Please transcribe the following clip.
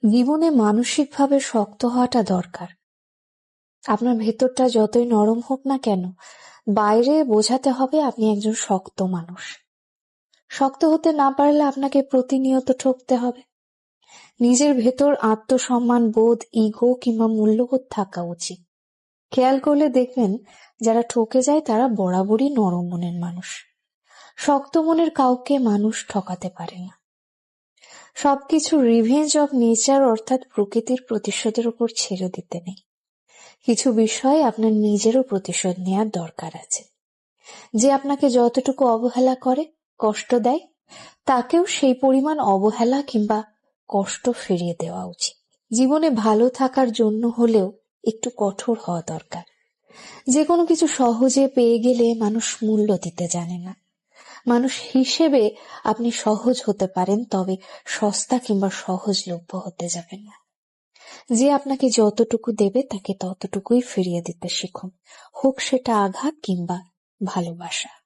জীবনে মানসিকভাবে শক্ত হওয়াটা দরকার। আপনার ভেতরটা যতই নরম হোক না কেন, বাইরে বোঝাতে হবে আপনি একজন শক্ত মানুষ। শক্ত হতে না পারলে আপনাকে প্রতিনিয়ত ঠকতে হবে। নিজের ভেতর আত্মসম্মান বোধ, ইগো কিংবা মূল্যবোধ থাকা উচিত। খেয়াল করলে দেখবেন যারা ঠকে যায় তারা বরাবরই নরম মনের মানুষ। শক্ত মনের কাউকে মানুষ ঠকাতে পারে না। সবকিছু রিভেঞ্জ অফ নেচার অর্থাৎ প্রকৃতির প্রতিশোধের উপর ছেড়ে দিতে নেই। কিছু বিষয়ে আপনার নিজেরও প্রতিশোধ নেওয়ার দরকার আছে। যে আপনাকে যতটুকু অবহেলা করে, কষ্ট দেয়, তাকেও সেই পরিমাণ অবহেলা কিংবা কষ্ট ফিরিয়ে দেওয়া উচিত। জীবনে ভালো থাকার জন্য হলেও একটু কঠোর হওয়া দরকার। যে কোনো কিছু সহজে পেয়ে গেলে মানুষ মূল্য দিতে জানে না। মানুষ হিসেবে আপনি সহজ হতে পারেন, তবে সস্তা কিংবা সহজলভ্য হতে যাবেন না। যে আপনাকে যতটুকু দেবে তাকে ততটুকুই ফিরিয়ে দিতে শিখুন, হোক সেটা আঘাত কিংবা ভালোবাসা।